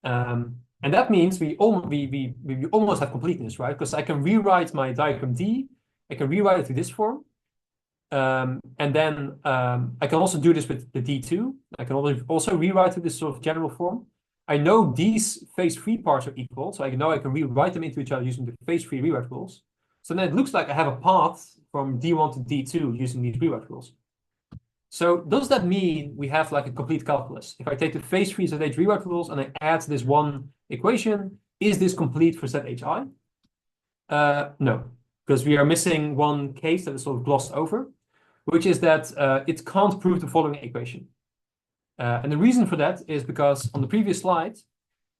And that means we almost have completeness, right? Because I can rewrite my diagram D, I can rewrite it to this form. And then I can also do this with the D2. I can also rewrite to this sort of general form. I know these phase-free parts are equal, so I know I can rewrite them into each other using the phase-free rewrite rules. So then it looks like I have a path from D1 to D2 using these rewrite rules. So does that mean we have like a complete calculus? If I take the phase-free ZH rewrite rules and I add this one equation, is this complete for ZHI? No, because we are missing one case that is sort of glossed over, which is that it can't prove the following equation. And the reason for that is because on the previous slide,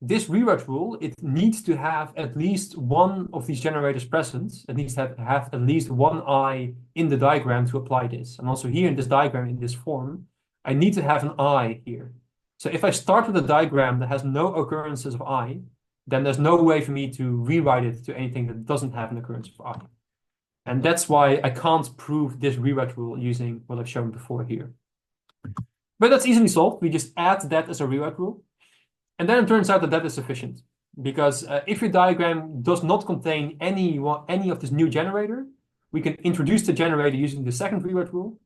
this rewrite rule, it needs to have at least one of these generators present. It needs to have at least one I in the diagram to apply this. And also here in this diagram, in this form, I need to have an I here. So if I start with a diagram that has no occurrences of I, then there's no way for me to rewrite it to anything that doesn't have an occurrence of I. And that's why I can't prove this rewrite rule using what I've shown before here. But that's easily solved. We just add that as a rewrite rule. And then it turns out that that is sufficient. Because if your diagram does not contain any of this new generator, we can introduce the generator using the second rewrite rule.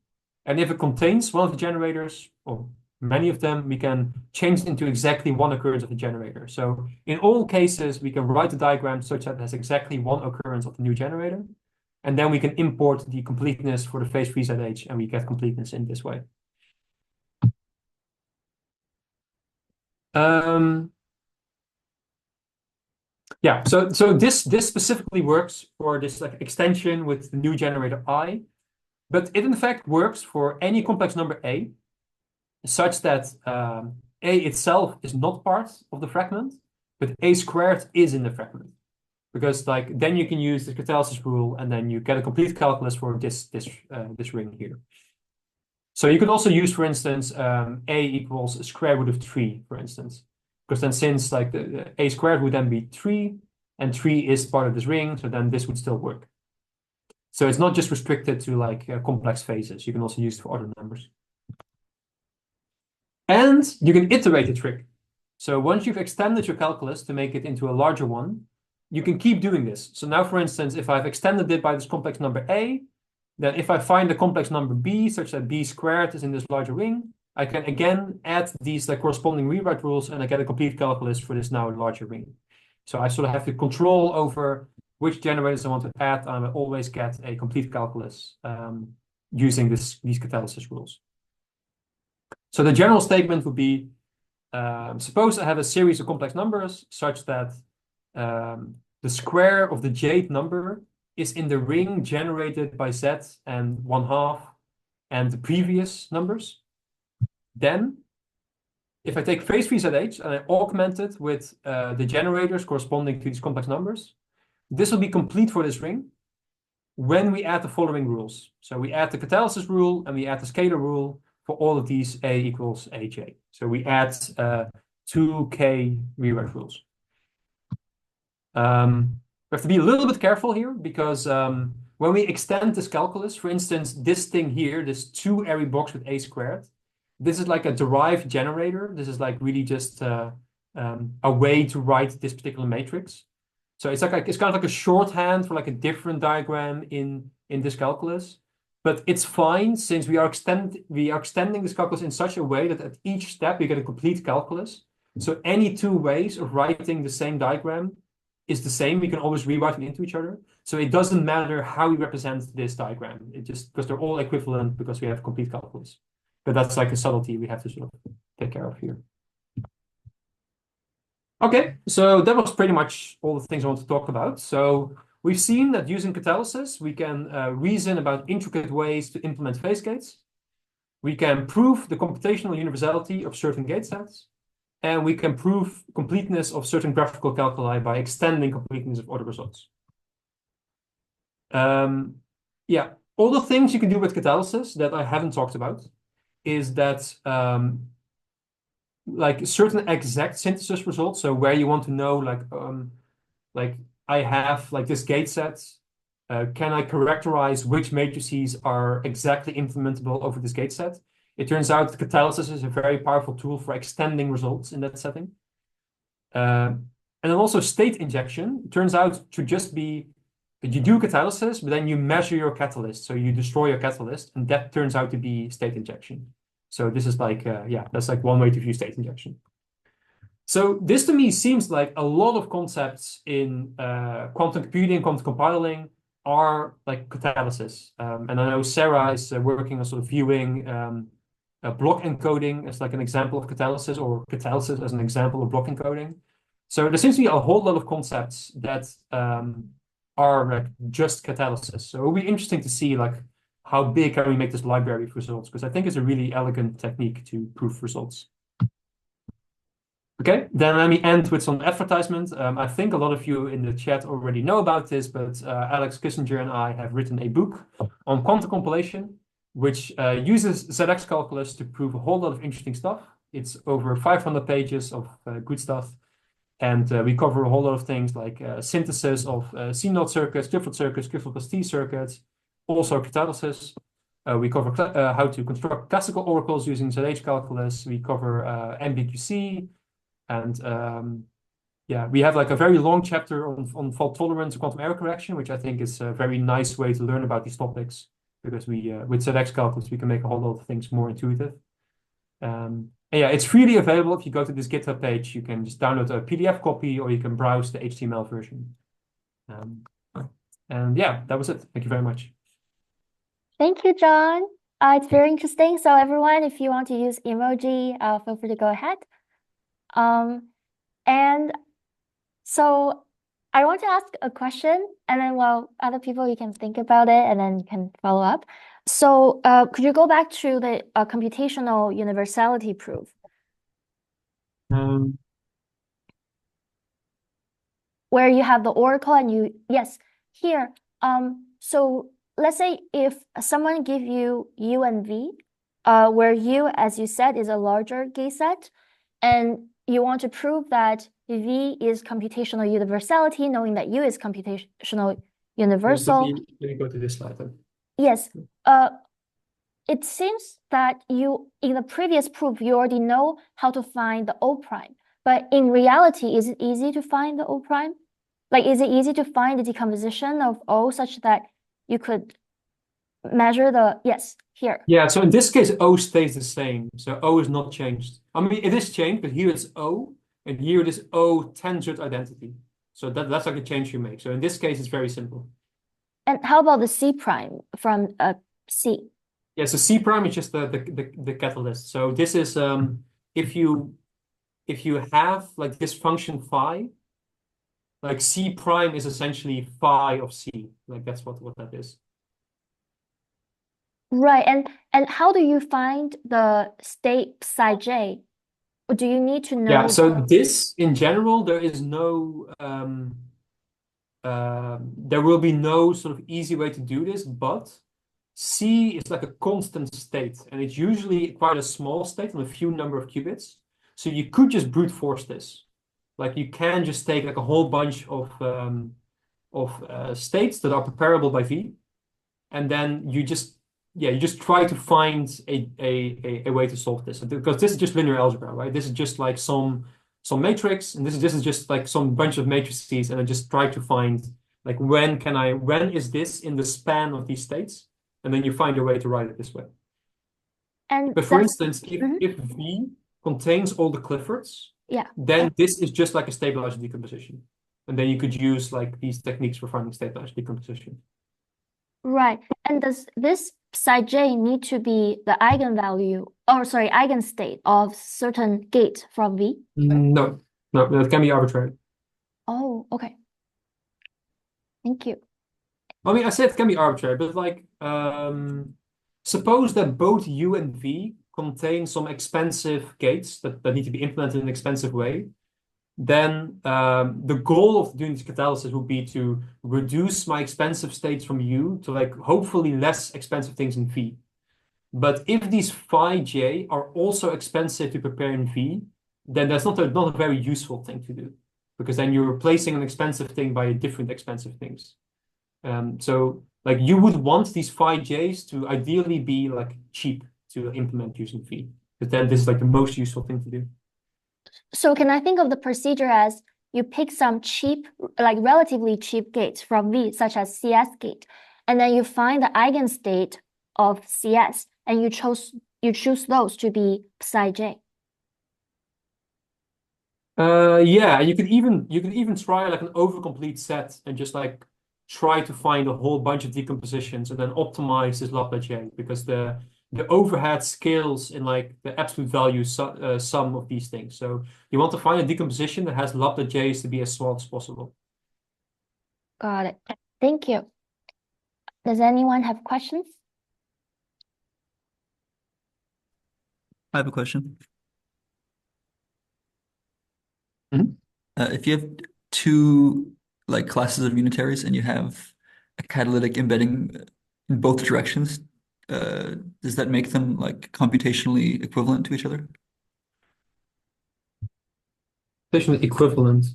And if it contains one of the generators, or many of them, we can change it into exactly one occurrence of the generator. So in all cases, we can write the diagram such that it has exactly one occurrence of the new generator. And then we can import the completeness for the phase-free ZH, and we get completeness in this way. Yeah, so this specifically works for this like extension with the new generator I, but it in fact works for any complex number A, such that A itself is not part of the fragment, but A squared is in the fragment. Because like then you can use the catalysis rule and then you get a complete calculus for this ring here. So you could also use, for instance, A equals square root of 3, for instance. Because then since like the A squared would then be 3, and 3 is part of this ring, so then this would still work. So it's not just restricted to like complex phases. You can also use it for other numbers. And you can iterate the trick. So once you've extended your calculus to make it into a larger one, you can keep doing this. So now, for instance, if I've extended it by this complex number A, then if I find the complex number B, such that B squared is in this larger ring, I can again add these like corresponding rewrite rules and I get a complete calculus for this now larger ring. So I sort of have the control over which generators I want to add, and I always get a complete calculus using these catalysis rules. So the general statement would be, suppose I have a series of complex numbers such that the square of the jth number is in the ring generated by z and 1/2 and the previous numbers. Then, if I take phase 3 ZH and I augment it with the generators corresponding to these complex numbers, this will be complete for this ring when we add the following rules. So we add the catalysis rule and we add the scalar rule for all of these A equals AJ. So we add 2K rewrite rules. We have to be a little bit careful here because when we extend this calculus, for instance, this thing here, this 2-array box with A squared, this is like a derived generator. This is like really just a way to write this particular matrix. So it's like it's kind of like a shorthand for like a different diagram in this calculus. But it's fine since we are extending this calculus in such a way that at each step you get a complete calculus. So any two ways of writing the same diagram is the same. We can always rewrite them into each other. So it doesn't matter how we represent this diagram. It just because they're all equivalent because we have complete calculus. But that's like a subtlety we have to sort of take care of here. Okay, so that was pretty much all the things I want to talk about. So we've seen that using catalysis, we can reason about intricate ways to implement phase gates. We can prove the computational universality of certain gate sets. And we can prove completeness of certain graphical calculi by extending completeness of other results. Yeah, all the things you can do with catalysis that I haven't talked about is that like certain exact synthesis results. So where you want to know like I have like this gate set. Can I characterize which matrices are exactly implementable over this gate set? It turns out catalysis is a very powerful tool for extending results in that setting. And then also state injection turns out to just be that you do catalysis, but then you measure your catalyst. So you destroy your catalyst, and that turns out to be state injection. So this is like, yeah, that's like one way to view state injection. So this to me seems like a lot of concepts in quantum computing, quantum compiling are like catalysis. And I know Sarah is working on sort of viewing block encoding as like an example of catalysis, or catalysis as an example of block encoding. So there seems to be a whole lot of concepts that are like just catalysis. So it'll be interesting to see like how big can we make this library of results, because I think it's a really elegant technique to prove results. Okay, then let me end with some advertisement. I think a lot of you in the chat already know about this, but Alex Kissinger and I have written a book on quantum compilation, which uses ZX calculus to prove a whole lot of interesting stuff. It's over 500 pages of good stuff. And we cover a whole lot of things like synthesis of C0 circuits, Clifford circuits, Clifford plus T circuits, also catalysis. We cover how to construct classical oracles using ZH calculus. We cover MBQC. And yeah, we have like a very long chapter on fault tolerance and quantum error correction, which I think is a very nice way to learn about these topics, because we with ZX calculus, we can make a whole lot of things more intuitive. And yeah, it's freely available. If you go to this GitHub page, you can just download a PDF copy, or you can browse the HTML version. And yeah, that was it. Thank you very much. Thank you, John. It's very interesting. So everyone, if you want to use emoji, feel free to go ahead. And so I want to ask a question, and then while other people you can think about it, and then you can follow up. So, could you go back to the computational universality proof? Um, Where you have the oracle and yes, here. So let's say if someone give you U and V, where U, as you said, is a larger gate set, and you want to prove that V is computational universality, knowing that U is computational universal. let me go to this slide then. Yes, it seems that you, in the previous proof, you already know how to find the O prime. But in reality, is it easy to find the O prime? Like, is it easy to find the decomposition of O such that you could measure yes, here. Yeah, so in this case, O stays the same. So O is not changed. I mean, it is changed, but here it's O, and here it is O tensored identity. So that's like a change you make. So in this case, it's very simple. And how about the C prime from C? Yeah, so C prime is just the catalyst. So this is if you have like this function phi, like C prime is essentially phi of C. Like that's what that is. Right, and how do you find the state psi j? Or do you need to Yeah, know so this in general, there is no there will be no sort of easy way to do this, but C is like a constant state, and it's usually quite a small state on a few number of qubits. So you could just brute force this. Like you can just take like a whole bunch of states that are preparable by V, and then you just try to find a way to solve this. Because this is just linear algebra, right? This is just like some matrix, and this is just like some bunch of matrices, and I just try to find like when is this in the span of these states, and then you find a way to write it this way. and But for that's instance, Mhm. if V contains all the Cliffords, Yeah. then this is just like a stabilized decomposition. And then you could use like these techniques for finding stabilized decomposition. Right. And does this psi j need to be the eigenvalue, or sorry, eigenstate of certain gate from V? No, no, that can be arbitrary. Oh, okay. Thank you. I mean, I said it can be arbitrary, but like, suppose that both U and V contain some expensive gates that need to be implemented in an expensive way, then the goal of doing this catalysis would be to reduce my expensive states from U to like hopefully less expensive things in V. But if these phi j are also expensive to prepare in V, then that's not a very useful thing to do, because then you're replacing an expensive thing by a different expensive things. So like you would want these phi j's to ideally be like cheap to implement using V, because then this is like the most useful thing to do. So can I think of the procedure as you pick some cheap, like relatively cheap gates from V, such as CS gate, and then you find the eigenstate of CS, and you choose those to be psi j. Yeah, you could even try like an overcomplete set and just like try to find a whole bunch of decompositions and then optimize this lambda j, because the overhead scales in like the absolute value sum of these things. So you want to find a decomposition that has lambda j's to be as small as possible. Got it. Thank you. Does anyone have questions? I have a question. Mhm. If you have two like classes of unitaries and you have a catalytic embedding in both directions, does that make them like computationally equivalent to each other? Computational equivalent.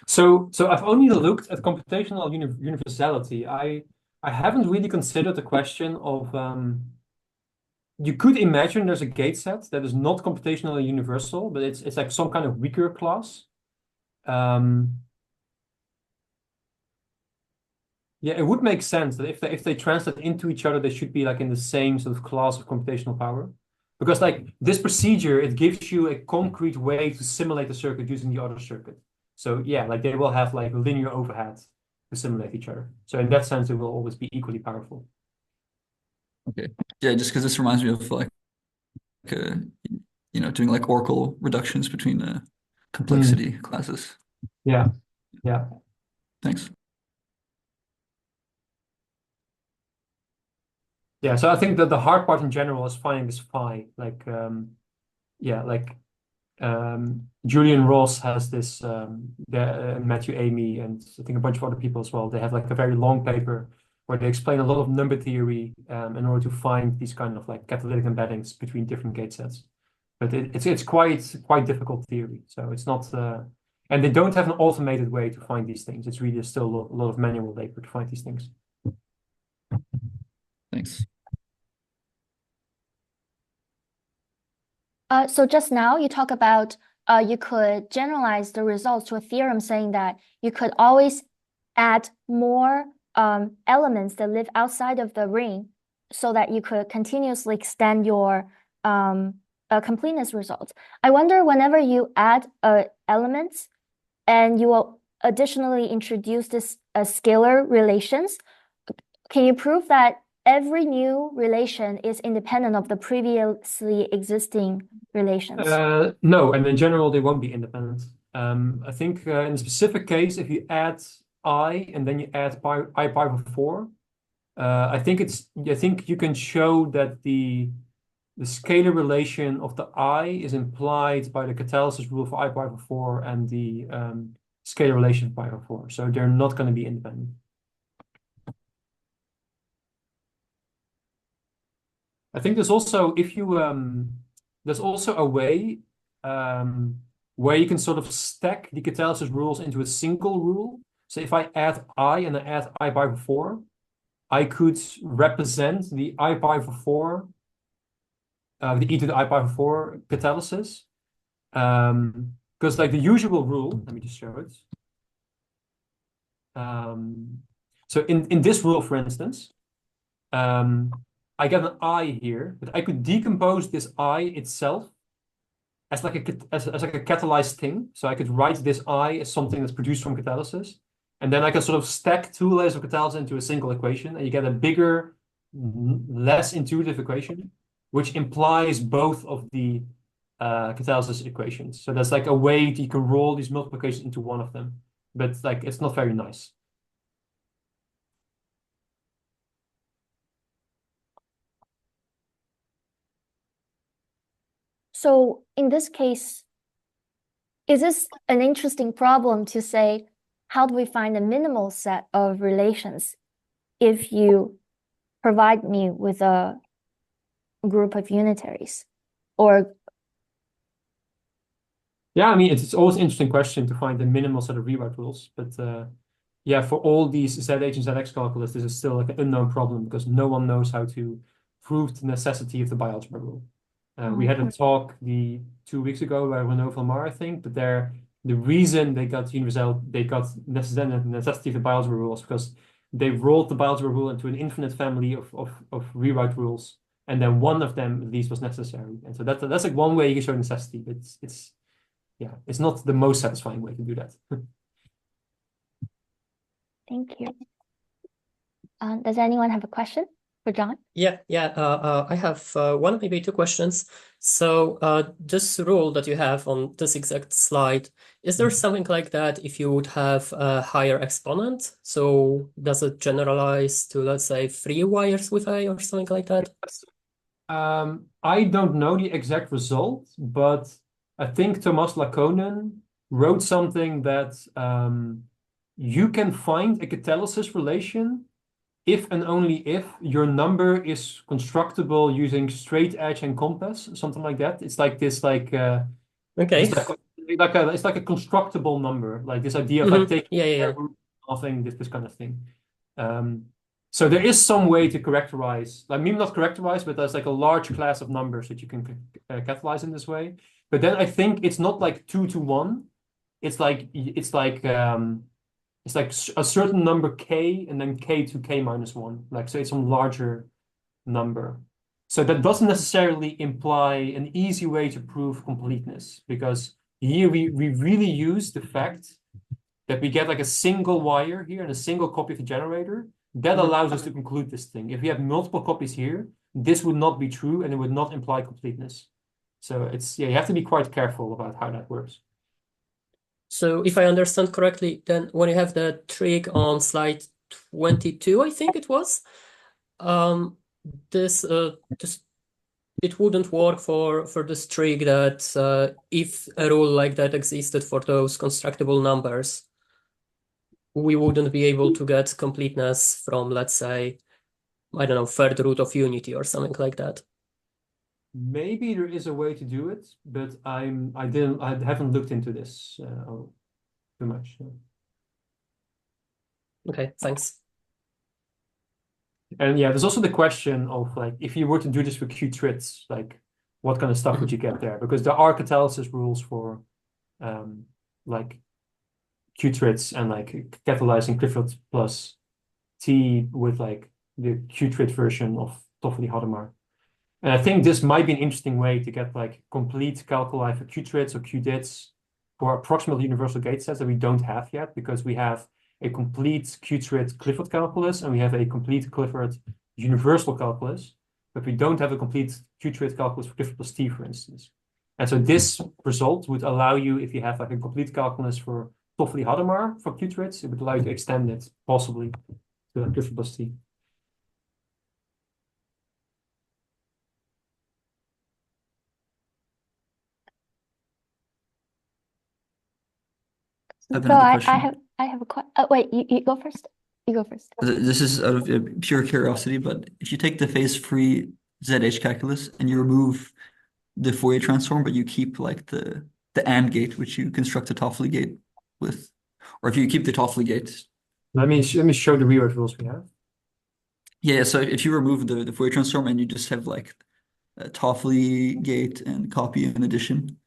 So I've only looked at computational universality. I haven't really considered the question of you could imagine there's a gate set that is not computationally universal, but it's like some kind of weaker class. Um, yeah, it would make sense that if they translate into each other, they should be like in the same sort of class of computational power. Because like this procedure, it gives you a concrete way to simulate the circuit using the other circuit. So yeah, like they will have like linear overhead to simulate each other. So in that sense, it will always be equally powerful. Okay. Yeah, just because this reminds me of like uh, doing like oracle reductions between Hmm. complexity classes. Yeah, yeah. Thanks. Yeah, so I think that the hard part in general is finding this phi. Like, Julian Ross has this, Matthew Amy, and I think a bunch of other people as well. They have like a very long paper where they explain a lot of number theory in order to find these kind of like catalytic embeddings between different gate sets. But it's quite difficult theory. So it's not, and they don't have an automated way to find these things. It's really still a lot of manual labor to find these things. Thanks. So just now you talk about you could generalize the results to a theorem saying that you could always add more elements that live outside of the ring so that you could continuously extend your completeness results. I wonder whenever you add elements and you will additionally introduce this scalar relations, can you prove that every new relation is independent of the previously existing relations? No, and in general, they won't be independent. I think in a specific case, if you add I and then you add I pi over 4, I think you can show that the scalar relation of the I is implied by the catalysis rule for I pi over 4 and the scalar relation of pi over 4. So they're not going to be independent. I think there's also there's also a way where you can sort of stack the catalysis rules into a single rule. So if I add I and I add I pi over 4, I could represent the I pi over 4, the e to the I pi over 4 catalysis. Because like the usual rule, let me just show it. So in this rule, for instance, I get an I here, but I could decompose this I itself as like a catalyzed thing. So I could write this I as something that's produced from catalysis, and then I can sort of stack 2 layers of catalysis into a single equation, and you get a bigger, less intuitive equation, which implies both of the catalysis equations. So that's like a way that you can roll these multiplications into one of them, but like it's not very nice. So in this case, is this an interesting problem to say, how do we find a minimal set of relations if you provide me with a group of unitaries? Or yeah, I mean, it's always an interesting question to find the minimal set of rewrite rules, but yeah, for all these ZH and ZX calculus, this is still like an unknown problem because no one knows how to prove the necessity of the bialgebra rule. We had a talk 2 weeks ago by Universality, I think, but the reason they got the necessity of the bialgebra rule is because they rolled the bialgebra rule into an infinite family of rewrite rules, and then one of them at least was necessary. And so that's like one way you can show necessity, but it's not the most satisfying way to do that. thank you. Does anyone have a question for John? Yeah. I have one, maybe 2 questions. So this rule that you have on this exact slide, is there something like that if you would have a higher exponent? So does it generalize to, let's say, 3 wires with A or something like that? I don't know the exact result, but I think Thomas Lakonen wrote something that you can find a catalysis relation if and only if your number is constructible using straight edge and compass, something like that. It's like this, like Okay. it's like a constructible number, like this idea of like taking Yeah. nothing, this kind of thing. So there is some way to characterize, like maybe not characterize, but there's like a large class of numbers that you can catalyze in this way. But then I think it's not like 2 to 1. It's like a certain number k and then k to k minus 1. Like, so it's some larger number. So that doesn't necessarily imply an easy way to prove completeness, because here we really use the fact that we get like a single wire here and a single copy of the generator. That allows us to conclude this thing. If we have multiple copies here, this would not be true and it would not imply completeness. So you have to be quite careful about how that works. So if I understand correctly, then when you have the trig on slide 22, I think it was, this it wouldn't work for this trig that if a rule like that existed for those constructible numbers, we wouldn't be able to get completeness from, let's say, I don't know, third root of unity or something like that. Maybe there is a way to do it, but I haven't looked into this too much. Okay, thanks. And yeah, there's also the question of like, if you were to do this for Qtrits, like what kind of stuff would you get there? Because there are catalysis rules for like Qtrits and like catalyzing Clifford plus T with like the Qtrit version of Toffoli+Hadamard. And I think this might be an interesting way to get like complete calculi for Qtrits or Qdits for approximately universal gate sets that we don't have yet, because we have a complete Qtrit Clifford calculus and we have a complete Clifford universal calculus, but we don't have a complete Qtrit calculus for Clifford plus T, for instance. And so this result would allow you, if you have like a complete calculus for Toffoli+Hadamard for Qtrits, it would allow you to extend it possibly to Clifford plus T. I have So another I question. have a question. Oh, wait, you go first. You go first. This is out of pure curiosity, but if you take the phase-free ZH calculus and you remove the Fourier transform, but you keep like the AND gate, which you construct a Toffoli gate with, or if you keep the Toffoli gate. Let me show the reword rules we have. Yeah, so if you remove the Fourier transform and you just have like a Toffoli gate and copy and addition,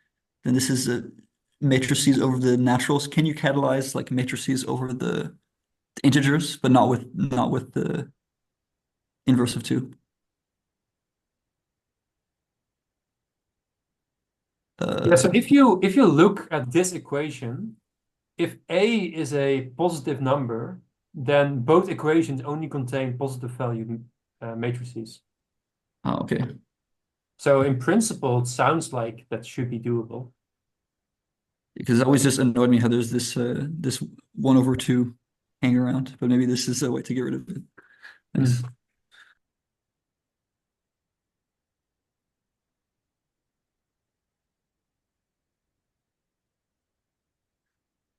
then this is a matrices over the naturals. Can you catalyze like matrices over the integers, but not with the inverse of 2? Yeah, so if you look at this equation, if A is a positive number, then both equations only contain positive value matrices. Oh, okay. So in principle, it sounds like that should be doable. Because it always just annoyed me how there's this 1/2 hanging around, but maybe this is a way to get rid of it. Nice.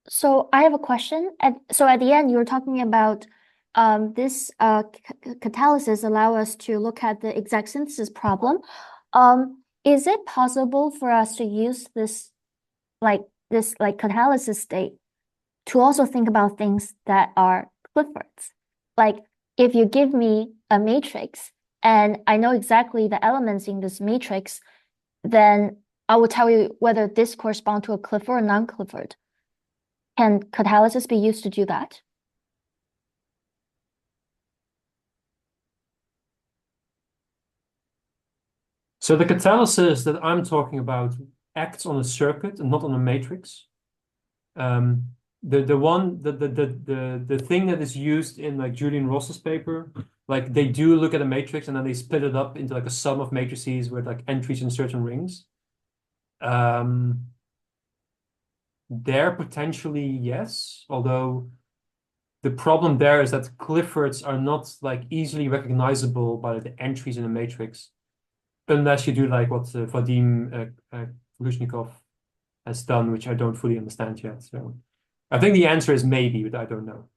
So I have a question. So at the end, you were talking about this catalysis allow us to look at the exact synthesis problem. Is it possible for us to use this catalysis state to also think about things that are Cliffords? Like if you give me a matrix and I know exactly the elements in this matrix, then I will tell you whether this corresponds to a Clifford or non-Clifford. Can catalysis be used to do that? So the catalysis that I'm talking about acts on a circuit and not on a matrix. The thing that is used in like Julian Ross's paper, like they do look at a matrix and then they split it up into like a sum of matrices with like entries in certain rings. There potentially yes, although the problem there is that Cliffords are not like easily recognizable by the entries in a matrix, unless you do like what Vadim Lushnikov has done, which I don't fully understand yet. So I think the answer is maybe, but I don't know.